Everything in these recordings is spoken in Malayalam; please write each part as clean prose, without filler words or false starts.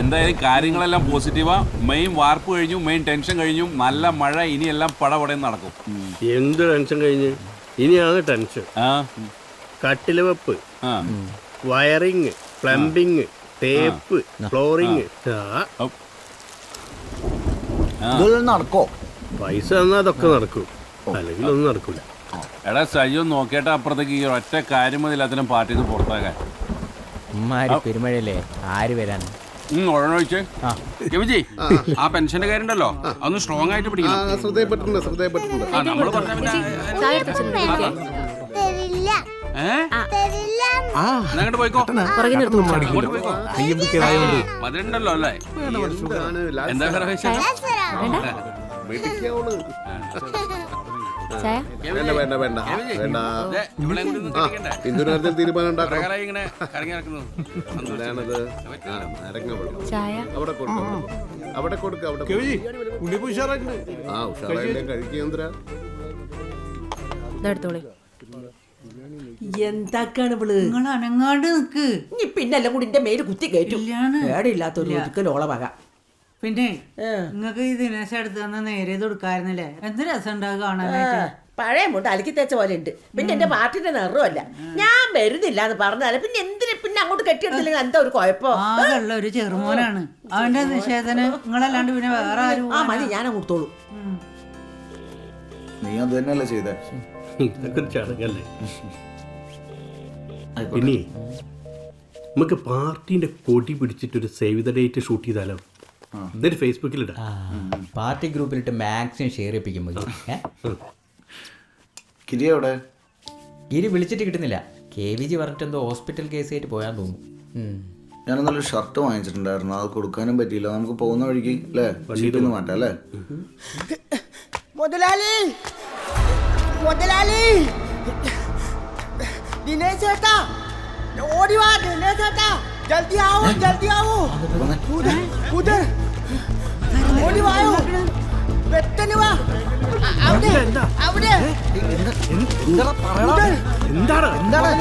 എന്തായാലും കാര്യങ്ങളെല്ലാം പോസിറ്റീവാ. മെയിൻ വാർപ്പ് കഴിഞ്ഞു, മെയിൻ ടെൻഷൻ കഴിഞ്ഞു. നല്ല മഴ, ഇനിയെല്ലാം പടപടയും നടക്കും. എന്ത് ടെൻഷൻ കഴിഞ്ഞ്? ഇനിയാണ് ടെൻഷൻ. കട്ടില് വെപ്പ്, വയറിങ്, പ്ലംബിങ്, തേപ്പ്, ഫ്ലോറിങ്. നടക്കോ? പൈസ തന്നാൽ അതൊക്കെ നടക്കും, അല്ലെങ്കിൽ ഒന്നും നടക്കൂല. എടാ സജു നോക്കിയിട്ട് അപ്പുറത്തേക്ക് ഈ ഒറ്റ കാര്യം മതി അതിനും പാർട്ടിന്ന് പുറത്താക്കാൻ. പെരുമഴയല്ലേ, ആര് വരാൻ? ഒഴിച്ചേ ആ പെൻഷന്റെ കാര്യം ഉണ്ടല്ലോ, അതൊന്ന് സ്ട്രോങ് ആയിട്ട് പിടിക്കണം. നമ്മള് അങ്ങോട്ട് പോയിക്കോ, മധുരണ്ടല്ലോ അല്ലേ? എന്താ എന്താക്കാണ് ഇവള്? നിങ്ങൾ അനങ്ങാണ്ട് നിക്ക്. ഇനി പിന്നെല്ലാം കൂടി എന്റെ മേല് കുത്തി കയറ്റും. പേടിയില്ലാത്തൊരു ഒതുക്കലോളവക. പിന്നെ നിങ്ങക്ക് ഈ ദിനേശം എടുത്ത് തന്ന നേരെ കൊടുക്കായിരുന്നില്ലേ? എന്ത് രസം ഉണ്ടാകുക കാണാനായിട്ട്. പഴയ മുണ്ട് അലക്കി തേച്ച പോലെ ഉണ്ട്. പിന്നെ എന്റെ പാർട്ടിന്റെ നിറമല്ല. ഞാൻ വരുന്നില്ല എന്ന് പറഞ്ഞാല് പിന്നെ എന്തിനു പിന്നെ അങ്ങോട്ട് കെട്ടിയെടുത്തില്ലെങ്കിൽ എന്താ ഒരു കുഴപ്പം? ആകെയുള്ള ഒരു ചെറുമോനാണ് അവന്റെ നിഷേധന്. നിങ്ങളല്ലാണ്ട് പിന്നെ വേറെ ആരും. ആ മതി, ഞാൻ കൊടുത്തോളൂ. നീ അത് തന്നെയല്ലേ ചെയ്തേ? ഇതൊക്കെ ചടങ്ങല്ലേ. പിന്നെ നമുക്ക് പാർട്ടിന്റെ കൊടി പിടിച്ചിട്ടൊരു സേവ് ദ ഡേറ്റ് ഷൂട്ട് ചെയ്താലോ? എന്നിട്ട് ഫേസ്ബുക്കിലിടാം. പാർട്ടി ഗ്രൂപ്പിലിട്ട് മാക്സിമം ഷെയർ ചെയ്യിപ്പിക്കുമ്പോൾ കിരി എവിടെ? ഗിരി വിളിച്ചിട്ട് കിട്ടുന്നില്ല. KVG പറഞ്ഞിട്ട് എന്തോ ഹോസ്പിറ്റൽ കേസായിട്ട് പോയാൻ തോന്നുന്നു. ഞാനെന്നൊരു ഷർട്ട് വാങ്ങിച്ചിട്ടുണ്ടായിരുന്നു, അത് കൊടുക്കാനും പറ്റിയില്ല. നമുക്ക് പോകുന്ന വഴിക്ക് അല്ലേ ഷീറ്റൊന്ന് മാറ്റാം അല്ലേ? മുതലാളി, മുതലാളി, ദിനേശ് ചേട്ടാ ഓടി വാ. ദിനേശ് ചേട്ടാ ജൽദി ആവോ, ജൽദി ആവോ. ഉധർ ഓടി വായോ, പെട്ടെന്ന് വാ. അവിടെ അവിടെ എന്താണ് എന്താണ്?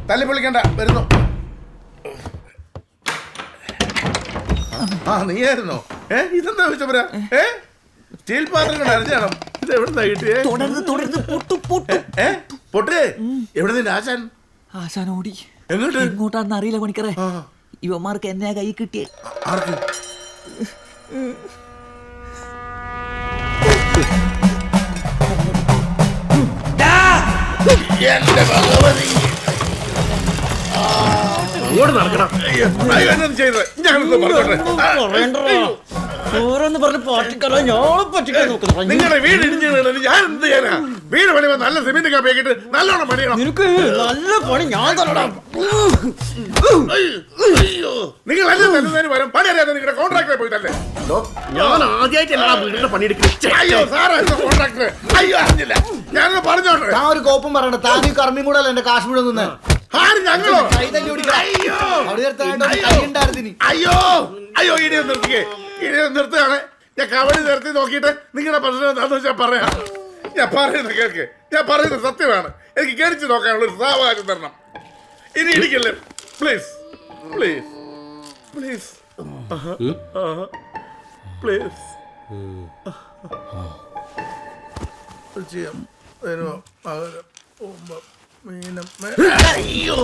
തല്ലി പൊളിക്കണ്ട, വരുന്നു. ആ നീയായിരുന്നോ? ഇതെന്താ വെച്ചപ്പോ സ്റ്റീൽ പാത്രങ്ങൾ അറിഞ്ഞാണോ? ഇത് എവിടെ കിട്ടിയേ? പൊട്ടേ എവിടെ നിന്റെ ആശാൻ? ആശാൻ ഓടി. എങ്ങോട്ട്? എങ്ങോട്ടാണെന്ന് അറിയില്ല പണിക്കറേ. ഇവന്മാർക്ക് എന്നെ കൈ കിട്ടിയേ. ആർക്ക്? എന്റെ ഭഗവതി. അങ്ങോട്ട് നടക്കണം. അയ്യോ, എന്നെ ചെയ്തത് ഞാനൊന്ന് പറഞ്ഞോട്ടെ. ഓരോന്ന് പറഞ്ഞ് പാറ്റിക്കല്ലോ, ഞാൻ പറ്റിക്കാൻ നോക്കുന്നു. നിങ്ങളുടെ വീട് ഇടിഞ്ഞു വീണത് ഞാൻ എന്ത് ചെയ്യാനാ? വീട് പണിയുമ്പോ നല്ല സിമെന്റ് കാപ്പിയാക്കിട്ട് നല്ലോണം പണിയണം. നിനക്ക് നല്ല പണി ഞാൻ തരണം. അയ്യോ, നിങ്ങൾ എല്ലാം തരുന്നതിന് പകരം പണി അറിയാതെ നിങ്ങളുടെ കോൺട്രാക്ടറെ പോയിട്ടല്ലേ? ഞാൻ ആദ്യമായിട്ടല്ല വീടിന്റെ പണിയെടുക്കുന്നത്. അയ്യോ സാറായിരുന്നു കോൺട്രാക്ടർ. അയ്യോ അറിഞ്ഞില്ല, ഞാനൊന്ന് പറഞ്ഞോട്ടെ. താൻ ഒരു കോപ്പും പറയണ്ട. താൻ ഈ കർമ്മിയും കൂടെ അല്ല എന്റെ കാശ് മുഴുവൻ നിന്ന്. ആര് ഞങ്ങളോ? അയ്യോ അയ്യോ അയ്യോ, ഇനിയൊന്ന് നിർത്തിക്കേ. ഇനിയൊന്ന് നിർത്തുകയാണ്. ഞാൻ കബഡി നിർത്തി നോക്കിയിട്ട് നിങ്ങളുടെ പ്രശ്നം എന്താണെന്ന് വെച്ചാൽ പറയാം. ഞാൻ പറയുന്നത് കേൾക്ക്. ഞാൻ പറയുന്നത് സത്യമാണ്. എനിക്ക് കേടിച്ച് നോക്കാനുള്ള ഒരു സാവകാശം തരണം. ഇനി ഇടിക്കല്ലേ പ്ലീസ്, പ്ലീസ്, പ്ലീസ്, പ്ലീസ്. അയ്യോ,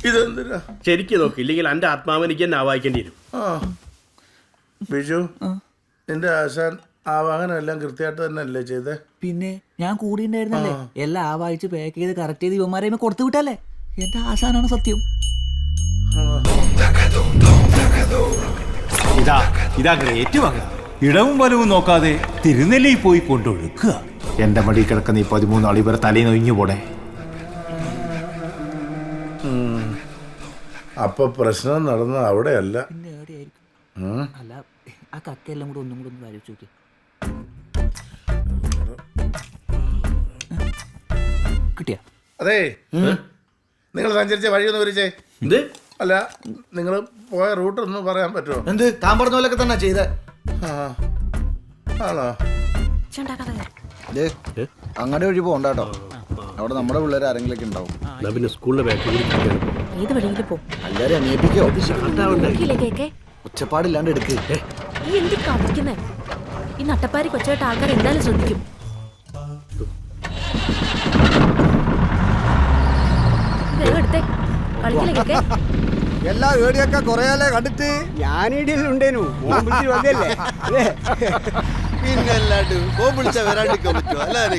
ഇതെന്തിനാ? ശരിക്കും നോക്ക്, ഇല്ലെങ്കിൽ എന്റെ ആത്മാവ് എനിക്ക് തന്നെ ആവാഹിക്കേണ്ടി വരും. ബിജു, നിന്റെ ആശാൻ ആവാഹനം എല്ലാം കൃത്യമായിട്ട് തന്നെ അല്ലേ ചെയ്തേ? പിന്നെ ഞാൻ കൂടി ഉണ്ടായിരുന്നല്ലേ. എല്ലാം ആ വായിച്ച് പാക്ക് ചെയ്ത് കറക്റ്റ് ചെയ്ത് ഇവന്മാരെ കൊടുത്തു വിട്ടല്ലേ. എന്റെ ആശാനാണ് സത്യം. ഇതാ ഗ്രേറ്റ് വക. ഇടവും വലവും നോക്കാതെ തിരുനെല്ലി പോയി കൊണ്ടൊഴുക്കുക. എന്റെ മടി കിടക്കുന്ന ഈ 13 ആൾ ഇവരെ തലയിൽ ഒഴിഞ്ഞു പോടെ. അപ്പൊ പ്രശ്നം നടന്ന അവിടെയല്ല. പിന്നെ എവിടെയായിരിക്കും? അല്ല, ആ കക്കയെല്ലാം കൂടെ ഒന്നും കൂടെ ഒന്ന് ആലോചിച്ച് നോക്കി. കിട്ടിയ അതെ, നിങ്ങൾ സഞ്ചരിച്ച വഴിയൊന്ന് വിരിച്ചേ. എന്ത്? അല്ല, നിങ്ങൾ പോയ റൂട്ട് ഒന്ന് പറയാൻ പറ്റുമോ? എന്ത് താൻ പറഞ്ഞ പോലൊക്കെ തന്നെ ചെയ്തേ. ആണോ? അങ്ങടെ വഴി പോകണ്ട കേട്ടോ. അവിടെ നമ്മുടെ പിള്ളേർ ആരെങ്കിലൊക്കെ ഉണ്ടാവും. പിന്നെ സ്കൂളിലെ ബാക്കിൽ ഏത് വഴിയിൽ പോ. എല്ലാരും അന്വേഷിക്കോ. ഒച്ചപ്പാടില്ലാണ്ട് എടുക്ക്. ഈ എന്തി കളിക്കുന്നേ? ഈ നട്ടപ്പാരി കൊച്ചായിട്ട് ആൾക്കാർ എന്തായാലും ശ്രദ്ധിക്കും. എടുത്തേ കളിക്കലേ. എല്ലാ ഏടിയൊക്കെ കൊറേയാലേ കണ്ടിട്ട്. ഞാനീടിയിലുണ്ടേനു പിന്നല്ലാണ്ട് ഫോൺ വിളിച്ച വരാണ്ടിരിക്കാൻ പറ്റുമോ? അല്ലാതെ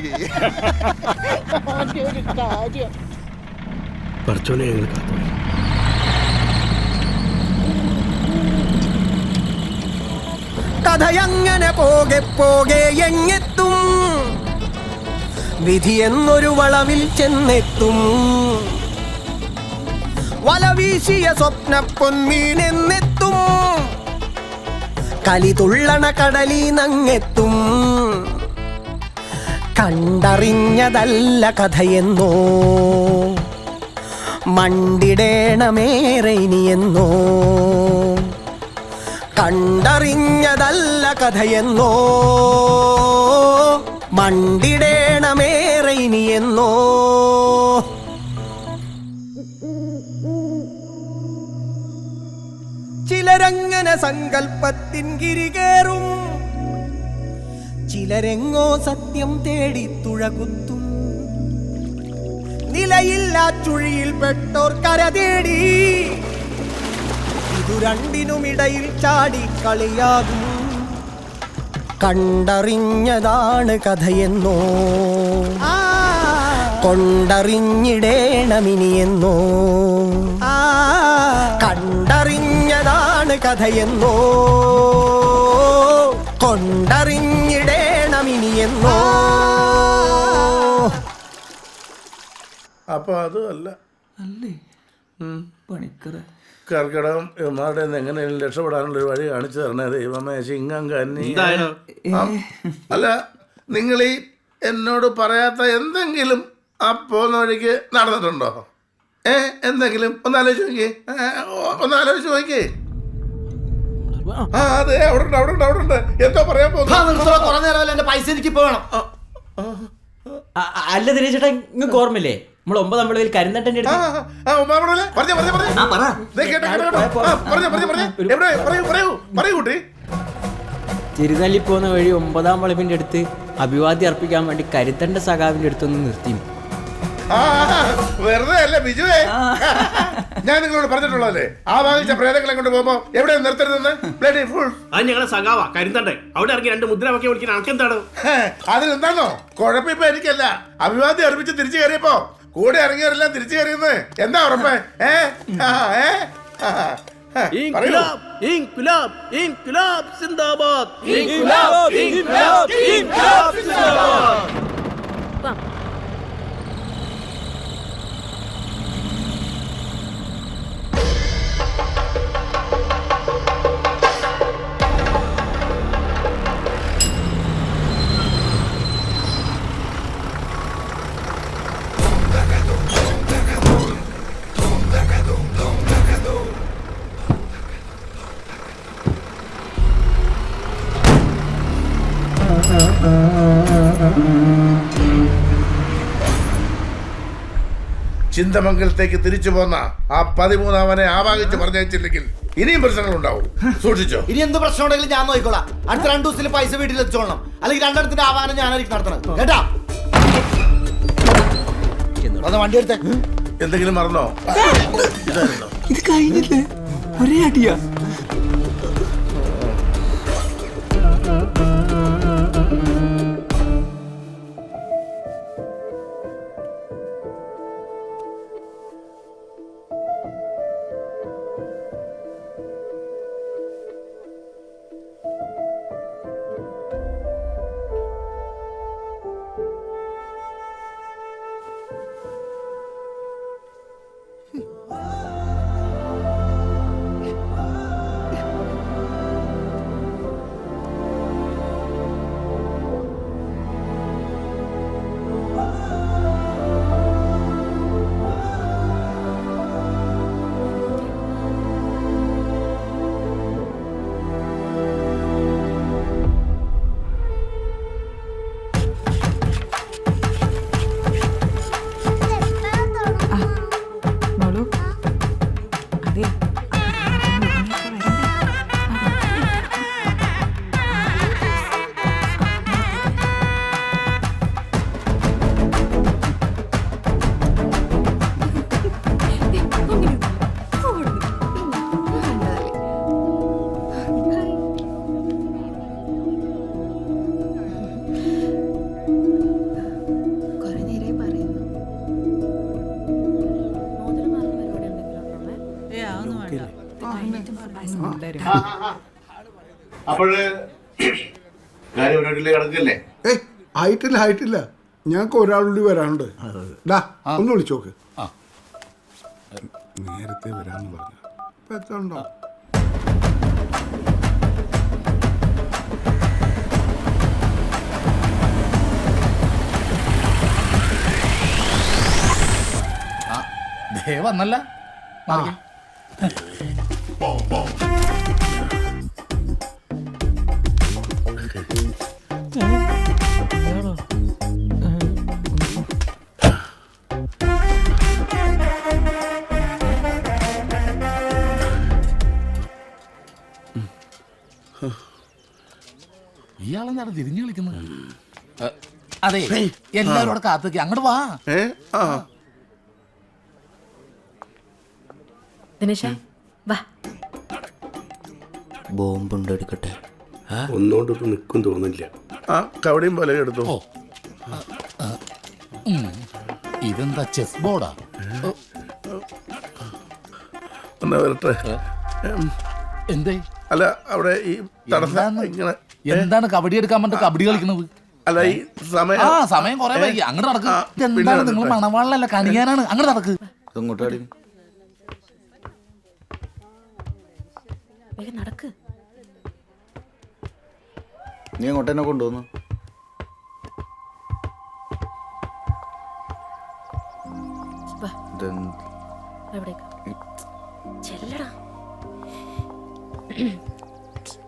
പറച്ചോനെ ഞങ്ങൾ കാത്തു. കഥയങ്ങനെ പോകെ പോകെ എങ്ങെത്തും, വിധി എന്നൊരു വളവിൽ ചെന്നെത്തും. വലവീശിയ സ്വപ്ന പൊന്മീനെന്നെത്തും, കലി തുള്ളണ കടലീന്നങ്ങെത്തും. കണ്ടറിഞ്ഞതല്ല കഥയെന്നോ, മണ്ടിടേണമേറെ ഇനിയെന്നോ. കണ്ടറിഞ്ഞതല്ല കഥയെന്നോ, മണ്ടിടേണമേറെ ഇനിയെന്നോ. ചിലരങ്ങനെ സങ്കൽപ്പത്തിൻ ഗിരികേറും, ചിലരെങ്ങോ സത്യം തേടി തുഴകുത്തും. നിലയില്ലാ ചുഴിയിൽ പെട്ടോർ കര തേടി, ഇതു രണ്ടിനുമിടയിൽ ചാടി കളിയാകും. കണ്ടറിഞ്ഞതാണ് കഥയെന്നോ, കൊണ്ടറിഞ്ഞിടേണമിനിയെന്നോ. കണ്ടറിഞ്ഞതാണ് കഥയെന്നോ, കൊണ്ടറിഞ്ഞിടേണമിനിയെന്നോ. അപ്പൊ അതുമല്ല അല്ലേ പണിക്കറ. കർക്കിടകം ഇവന്മാരുടെ എങ്ങനെയും രക്ഷപ്പെടാനുള്ളൊരു വഴി കാണിച്ചു തരണേ ദൈവമേ. ചിങ്ങം കന്നി. അല്ല, നിങ്ങൾ ഈ എന്നോട് പറയാത്ത എന്തെങ്കിലും ആ പോകുന്ന വഴിക്ക് നടന്നിട്ടുണ്ടോ? എന്തെങ്കിലും ഒന്നാലോചിച്ച് നോക്കിയേ, ഒന്നാലോചിച്ച് നോക്കിയേ. അതെ, അവിടെ ഉണ്ട്, അവിടെ ഉണ്ട്, അവിടെ ഉണ്ട്. എന്തോ പറയാൻ പോകുന്നു. എന്റെ പൈസ എനിക്ക് വേണം. അല്ല ദിനേശ് ചേട്ടാ, നിങ്ങൾക്ക് ഓർമ്മയില്ലേ നമ്മൾ 9 വിളവിൽ കരിന്തട്ടൻ്റെ തിരുനെല്ലി പോകുന്ന വഴി 9 വളവിന്റെ അടുത്ത് അഭിവാദ്യം അർപ്പിക്കാൻ വേണ്ടി കരുത്തണ്ട സഖാവിന്റെ അടുത്തൊന്ന് നിർത്തി. വെറുതെ അല്ലേ ബിജുവേ, ഞാൻ നിങ്ങളോട് പറഞ്ഞിട്ടുള്ളതല്ലേ ആവാഹിച്ച പ്രേതങ്ങളെ കൊണ്ട് പോകുമ്പോ എവിടെ നിർത്തരുതെന്ന്. Bloody full. അത് ഞങ്ങളെ സഖാവാ കരുത്തണ്ടേ, അവിടെ ഇറങ്ങി 2 മുദ്രാവാക്യം വിളിക്കുന്ന ആൾക്കെന്താണ്? അതിലെന്താണോ കുഴപ്പമിപ്പൊ എനിക്കല്ല. അഭിവാദ്യം അർപ്പിച്ച് തിരിച്ചു കയറിയപ്പോ കൂടെ ഇറങ്ങിയവരെല്ലാം തിരിച്ചു കയറിയെന്ന് എന്താ ഉറപ്പ്? ഇൻക്ലാബ് ഇൻക്ലാബ് ഇൻക്ലാബ് സിന്ദാബാദ്, ഇൻക്ലാബ് ഇൻക്ലാബ് ഇൻക്ലാബ് സിന്ദാബാദ്. ചിന്തമംഗലത്തേക്ക് തിരിച്ചു പോന്ന ആ 13 ആവാഹിച്ച് പറഞ്ഞയച്ചില്ലെങ്കിൽ ഇനിയും പ്രശ്നങ്ങൾ ഉണ്ടാവും. സൂക്ഷിച്ചോ. ഇനി എന്ത് പ്രശ്നം ഉണ്ടെങ്കിലും ഞാൻ നോക്കിക്കോളാം. അടുത്ത 2 ദിവസത്തിൽ പൈസ വീട്ടിൽ എത്തിച്ചോളണം. അല്ലെങ്കിൽ 2 ആവാനം ഞാനായിരിക്കും നടത്തണം കേട്ടാ. വണ്ടി എടുത്തേ. എന്തെങ്കിലും മറന്നോ? ഇതായിരുന്നോ? ഇത് കഴിഞ്ഞില്ലേ? ഒരേ അടിയാ. അപ്പോഴ് കിടക്കല്ലേ? ആയിട്ടില്ല. ഞങ്ങൾക്ക് ഒരാളുകൂടി വരാനുണ്ട്. ഒന്ന് വിളിച്ചോക്ക്. നേരത്തെ വരാന്ന് പറഞ്ഞു. ഇപ്പൊ എത്ര ഉണ്ടോ? വന്നല്ല. ഇയാളെന്താണ് തിരിഞ്ഞു കളിക്കുന്നത്? അതെ, എല്ലാവരും അവിടെ കാത്തേക്ക് അങ്ങോട്ട് വാ. ദിനേശ വാ. ബോംബുണ്ട് എടുക്കട്ടെ. ഒന്നുകൊണ്ടൊന്നും നിൽക്കും തോന്നില്ല. കവടിയും പോലെ എടുത്തു. ഇതെന്താ ചെസ് ബോർഡാ? എന്നാ വരട്ടെ. എന്തേ? അല്ല അവിടെ ഈ ഇങ്ങനെ എന്താണ് കബഡി എടുക്കാൻ പറഞ്ഞിട്ട് കബഡി കളിക്കുന്നത്? അല്ല ഈ സമയം കുറെ വൈകി. അങ്ങോട്ട് നടക്ക്. എന്താണ് നിങ്ങൾ മണവാളല്ല കണിയാനാണ്. അങ്ങോട്ട് നടക്ക്. നടക്ക്. നീ അങ്ങോട്ട് തന്നെ കൊണ്ടുവന്നു.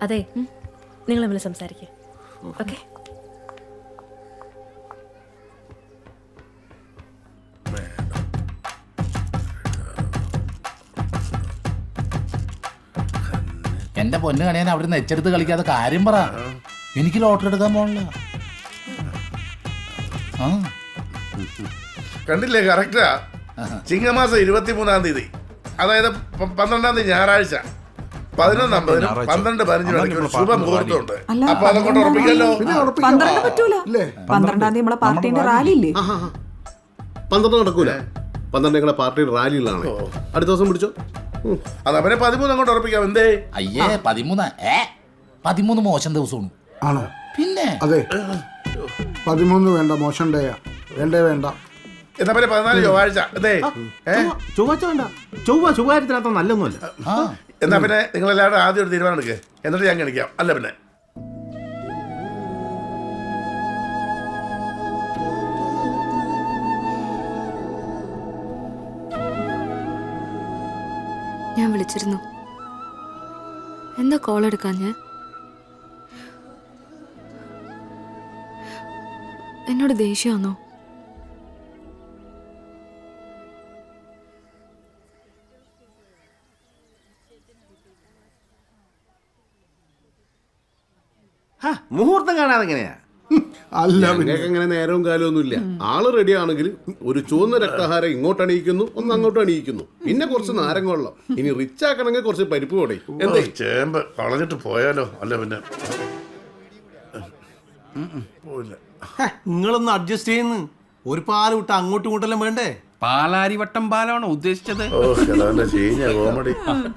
അതെ, നിങ്ങൾ തമ്മിൽ സംസാരിക്കുക. ഓക്കെ. എന്റെ പൊന്ന് കണിയാൻ അവിടെ നിന്ന് എച്ചെടുത്ത് കളിക്കാതെ കാര്യം പറ. എനിക്ക് ലോട്ടറി എടുക്കാൻ പോകണില്ല. കണ്ടില്ലേ കറക്റ്റാ. ചിങ്ങമാസം 23-ാം തീയതി, അതായത് 12-ാം തീയതി ഞായറാഴ്ച 11:50 12:15 മണിക്ക് ഒരു ശുഭമുഹൂർത്തമുണ്ട്. അപ്പൊ അതങ്ങോട്ട് ഉറപ്പിക്കല്ലോ. 12 പറ്റൂല. 12-ാം തീയതി നമ്മളെ പാർട്ടിന്റെ റാലി ഇല്ലേ? 12 നടക്കൂല. 12 ഞങ്ങളെ പാർട്ടിയുടെ റാലിയിലാണ്. അടുത്ത ദിവസം പിടിച്ചോ. അതവരെ 13 അങ്ങോട്ട് ഉറപ്പിക്കാം. എന്തേ? അയ്യേ 13 മോശം ദിവസമാണ്. ആണോ? പിന്നെ അതെ, 13 വേണ്ട, മോശം ഡേയാ. വേണ്ട. എന്നാ പിന്നെ 14 ചൊവ്വാഴ്ച. എന്തേ? ചൊവ്വാഴ്ച വേണ്ട. ചൊവ്വാഴ്ചത്തിനകത്ത് നല്ലൊന്നുമല്ല. എന്നാ പിന്നെ നിങ്ങളെല്ലാവരും ആദ്യം ഒരു തീരുമാനം എടുക്കുക, എന്നിട്ട് ഞാൻ കാണിക്കാം. അല്ല പിന്നെ ഞാൻ വിളിച്ചിരുന്നു. എന്താ കോൾ എടുക്കാഞ്ഞ്? എന്നോട് ദേഷ്യമാണോ? മുഹൂർത്തം കാണാതെ എങ്ങനെയാ? അല്ല, അങ്ങനെ നേരവും കാലവും ഒന്നുമില്ല. ആള് റെഡി ആണെങ്കിൽ ഒരു ചുവന്ന രക്തഹാരം ഇങ്ങോട്ട് അണിയിക്കുന്നു, ഒന്ന് അങ്ങോട്ട് അണിയിക്കുന്നു, പിന്നെ കുറച്ച് നാരങ്ങവെള്ളം. ഇനി റിച്ച് ആക്കണമെങ്കിൽ കുറച്ച് പരിപ്പ് കൂടെ. എന്തേ ചേമ്പ് കളഞ്ഞിട്ട് പോയാലോ? അല്ല പിന്നെ പോയില്ല. നിങ്ങളൊന്ന് അഡ്ജസ്റ്റ് ചെയ്യുന്നു. ഒരു പാല് വിട്ട് അങ്ങോട്ടും ഇങ്ങോട്ടെല്ലാം വേണ്ടേ? പാലാരിവട്ടം പാലാണോ ഉദ്ദേശിച്ചത്?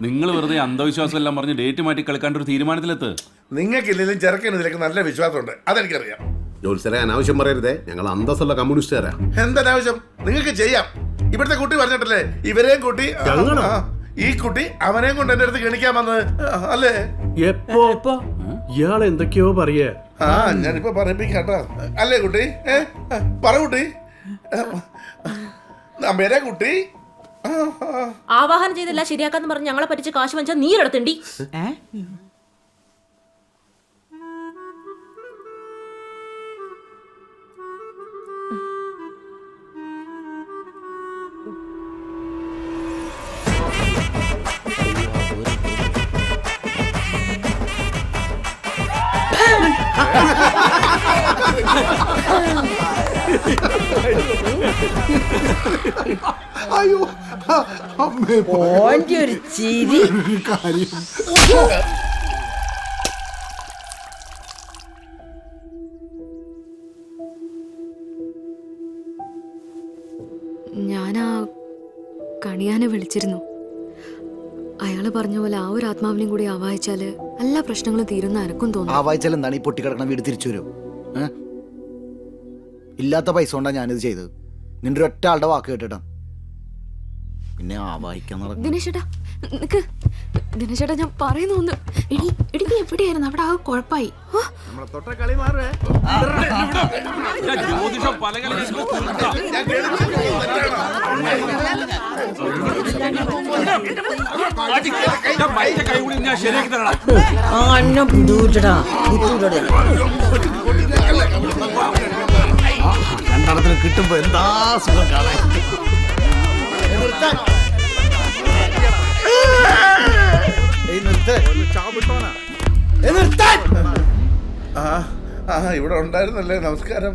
നിങ്ങൾ വെറുതെ അന്ധവിശ്വാസം എല്ലാം പറഞ്ഞ് ഡേറ്റ് മാറ്റി കളിക്കാണ്ട് ഒരു തീരുമാനത്തിലെത്ത്. നിങ്ങൾക്കില്ലെങ്കിലും ചെറുക്കന് ഇതിലേക്ക് നല്ല വിശ്വാസമുണ്ട്, അതെനിക്കറിയാം. ജോത്സരെ അനാവശ്യം പറയരുതേ, ഞങ്ങൾ അന്തസ്സുള്ള കമ്മ്യൂണിസ്റ്റുകാരാ. എന്തനാവശ്യം? നിങ്ങൾക്ക് ചെയ്യാം. ഇവിടുത്തെ കുട്ടി പറഞ്ഞിട്ടല്ലേ ഇവരെയും കൂട്ടി ഈ കുട്ടി അവനെയും കൊണ്ട് എന്റെ അടുത്ത് ഗണിക്കാൻ വന്നത് അല്ലേ? എപ്പോ ഇയാൾ എന്തൊക്കെയോ പറയേ. ഞാനിപ്പോ പറയിപ്പിക്കാട്ടോ. അല്ലേ കുട്ടി? പറ കുട്ടി. നമ്മേരെ കുട്ടി ആവാഹനം ചെയ്തില്ല ശരിയാക്കാന്ന് പറഞ്ഞ് ഞങ്ങളെ പറ്റിച്ച് കാശ് വാങ്ങിച്ചാൽ നീരെടുത്തണ്ടി. അയ്യോ അമ്മേ, ഓന്റെ ഒരു ചിരി. കാര്യം ഞാനാ കണിയാനെ വിളിച്ചിരുന്നു. അയാള് പറഞ്ഞ പോലെ ആ ഒരു ആത്മാവിനെയും കൂടി ആവാഹിച്ചാല് എല്ലാ പ്രശ്നങ്ങളും തീരുന്ന എനക്കും തോന്നുന്നു. ആവാഹിച്ചാൽ എന്താണ് ഈ പൊട്ടിക്കിടക്കണ വീട് തിരിച്ചു വരും? ഇല്ലാത്ത പൈസ കൊണ്ടാ ഞാനിത് ചെയ്തത്. നിന്റെ ഒറ്റ ആളുടെ വാക്ക് കേട്ടിട്ടാ പിന്നെ ആവാഹിക്കാൻ നടക്കും. ദിനേശേട്ടാ നിക്ക്. ദിനേശേട്ടാ ഞാൻ പറയുന്ന ഒന്ന്. എടി നീ എവിടെയായിരുന്നു? അവിടെ ആ കുഴപ്പമായി. രണ്ടെണ്ണത്തിന് കിട്ടുമ്പോ എന്താ സുഖം കാണാൻ. ഇവിടെ ഉണ്ടായിരുന്നല്ലേ? നമസ്കാരം.